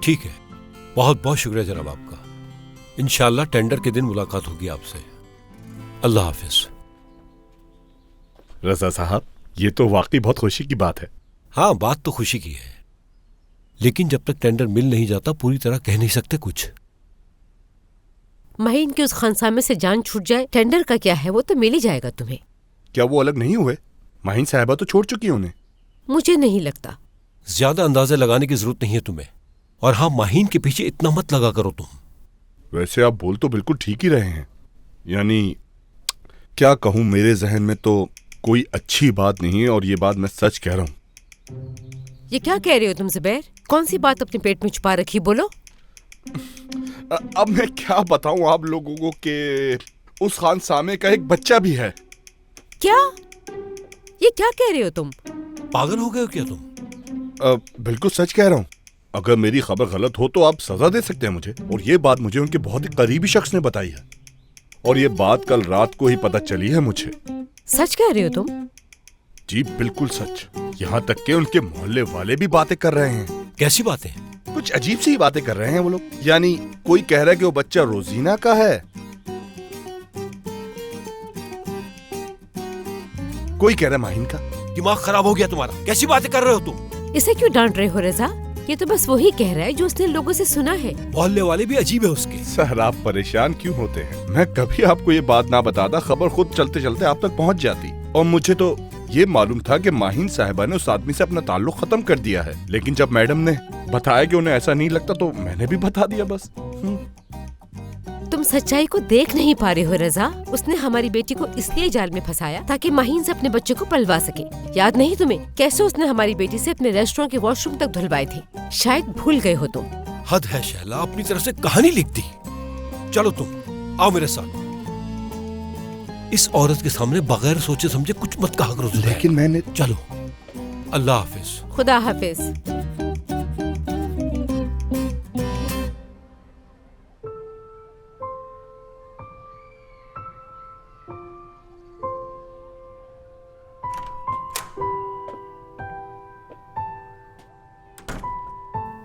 ठीक है, बहुत बहुत शुक्रिया जनाब आपका। इंशाल्लाह टेंडर के दिन मुलाकात होगी आपसे। अल्लाह हाफिज। रजा साहब, ये तो वाकई बहुत खुशी की बात है। हाँ, बात तो खुशी की है, लेकिन जब तक टेंडर मिल नहीं जाता पूरी तरह कह नहीं सकते कुछ। माहीन की उस खानसामे से जान छूट जाए, टेंडर का क्या है, वो तो मिल ही जाएगा तुम्हें। क्या वो अलग नहीं हुए? माहीन साहिबा तो छोड़ चुकी है उन्हें। मुझे नहीं लगता। ज्यादा अंदाजे लगाने की जरूरत नहीं है तुम्हें। और हाँ, माहीन के पीछे इतना मत लगा करो तुम। वैसे आप बोल तो बिल्कुल ठीक ही रहे हैं। यानी क्या कहूं, मेरे जहन में तो कोई अच्छी बात नहीं है, और ये बात मैं सच कह रहा हूं। ये क्या कह रहे हो तुम ज़ुबैर? कौन सी बात अपने पेट में छुपा रखी, बोलो। अब मैं क्या बताऊं आप लोगों को कि उस खानसामे का एक बच्चा भी है। क्या? ये क्या कह रहे हो तुम? पागल हो गए हो क्या तुम? बिल्कुल सच कह रहा हूं। अगर मेरी खबर गलत हो तो आप सजा दे सकते हैं मुझे। और ये बात मुझे उनके बहुत ही करीबी शख्स ने बताई है, और ये बात कल रात को ही पता चली है मुझे। सच कह रहे हो तुम? जी बिल्कुल सच। यहाँ तक के उनके मोहल्ले वाले भी बातें कर रहे हैं। कैसी बातें? कुछ अजीब सी बातें कर रहे हैं वो लोग। यानी कोई कह रहा है कि वो बच्चा रोजीना का है, कोई कह रहा है माहीन का। दिमाग खराब हो गया तुम्हारा? कैसी बातें कर रहे हो तुम? इसे क्यों डांट रहे हो रजा? ये तो बस वही कह रहा है जो उसने लोगों से सुना है। मोहल्ले वाले भी अजीब है उसके। सर, आप परेशान क्यों होते हैं? मैं कभी आपको ये बात ना बताता, खबर खुद चलते चलते आप तक पहुंच जाती। और मुझे तो ये मालूम था कि माहीन साहिबा ने उस आदमी से अपना ताल्लुक खत्म कर दिया है, लेकिन जब मैडम ने बताया कि उन्हें ऐसा नहीं लगता तो मैंने भी बता दिया बस। तुम सच्चाई को देख नहीं पा रहे हो रजा। उसने हमारी बेटी को इसलिए जाल में फंसाया ताकि माहीन से अपने बच्चे को पलवा सके। याद नहीं तुम्हें कैसे उसने हमारी बेटी से अपने रेस्टोरेंट के वॉशरूम तक धुलवाए थे? शायद भूल गए हो तुम। हद है शैला, अपनी तरफ से कहानी लिखती। चलो तुम आओ मेरे साथ। इस औरत के सामने बगैर सोचे समझे कुछ मत कहा करो। लेकिन मैंने। चलो, अल्लाह हाफिज। खुदा हाफिज।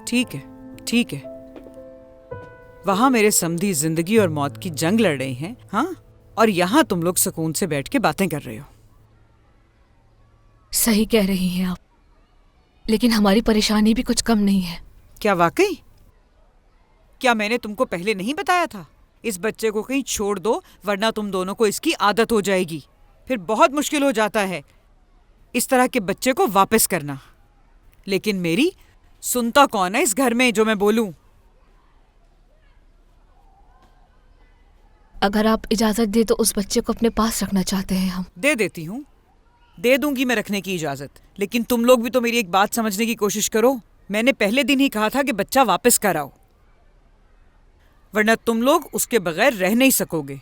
ठीक है, ठीक है। वहां मेरे समधी जिंदगी और मौत की जंग लड़ रहे हैं, हाँ, और यहाँ तुम लोग सुकून से बैठ के बातें कर रहे हो। सही कह रही हैं आप, लेकिन हमारी परेशानी भी कुछ कम नहीं है। क्या वाकई? क्या मैंने तुमको पहले नहीं बताया था? इस बच्चे को कहीं छोड़ दो, वरना तुम दोनों को इसकी आदत हो जाएगी। फिर बहुत मुश्किल हो जाता है इस तरह के बच्चे को वापस करना। लेकिन मेरी सुनता कौन है इस घर में जो मैं बोलूं? अगर आप इजाजत दे तो उस बच्चे को अपने पास रखना चाहते हैं हम। दे देती हूँ, दे दूंगी मैं रखने की इजाजत। लेकिन तुम लोग भी तो मेरी एक बात समझने की कोशिश करो। मैंने पहले दिन ही कहा था कि बच्चा वापस कराओ, वरना तुम लोग उसके बगैर रह नहीं सकोगे।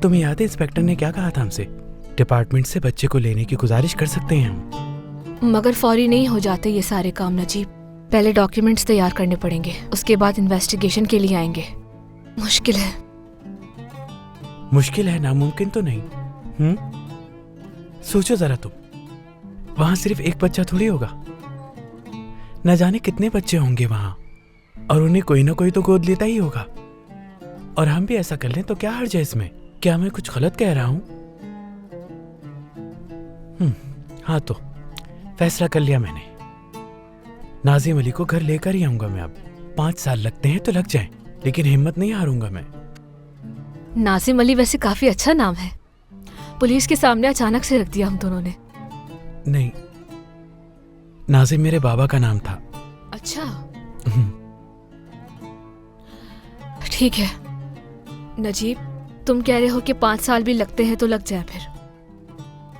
तुम्हें याद है इंस्पेक्टर ने क्या कहा था हमसे? डिपार्टमेंट से बच्चे को लेने की गुजारिश कर सकते हैं हम। मगर फौरी नहीं हो जाते ये सारे काम नजीब। पहले डॉक्यूमेंट्स तैयार करने पड़ेंगे, उसके बाद इन्वेस्टिगेशन के लिए आएंगे। मुश्किल है। मुश्किल है, नामुमकिन तो नहीं। सोचो जरा तुम, वहां सिर्फ एक बच्चा थोड़ी होगा, न जाने कितने बच्चे होंगे वहां, और उन्हें कोई ना कोई तो गोद लेता ही होगा। और हम भी ऐसा कर लें तो क्या हर्ज है इसमें? क्या मैं कुछ गलत कह रहा हूं? हाँ, तो फैसला कर लिया मैंने। नाजिम अली को घर लेकर ही आऊंगा मैं। अब 5 साल लगते हैं तो लग जाएं, लेकिन हिम्मत नहीं हारूंगा मैं। नाजिम अली वैसे काफी अच्छा नाम है। पुलिस के सामने अचानक से रख दिया हम दोनों ने। नहीं, नाजिम मेरे बाबा का नाम था। अच्छा, ठीक है नजीब, तुम कह रहे हो कि 5 साल भी लगते हैं तो लग जाए। फिर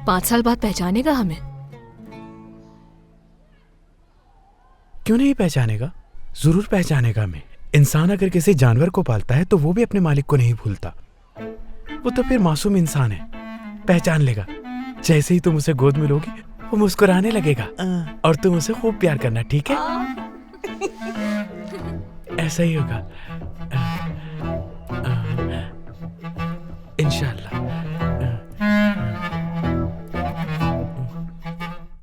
5 साल बाद पहचानेगा हमें? क्यों नहीं पहचानेगा? जरूर पहचानेगा हमें। इंसान अगर किसी जानवर को पालता है तो वो भी अपने मालिक को नहीं भूलता। वो तो फिर मासूम इंसान है, पहचान लेगा। जैसे ही तुम उसे गोद में लोगी वो मुस्कुराने लगेगा और तुम उसे खूब प्यार करना, ठीक है? ऐसा ही होगा इंशाल्लाह।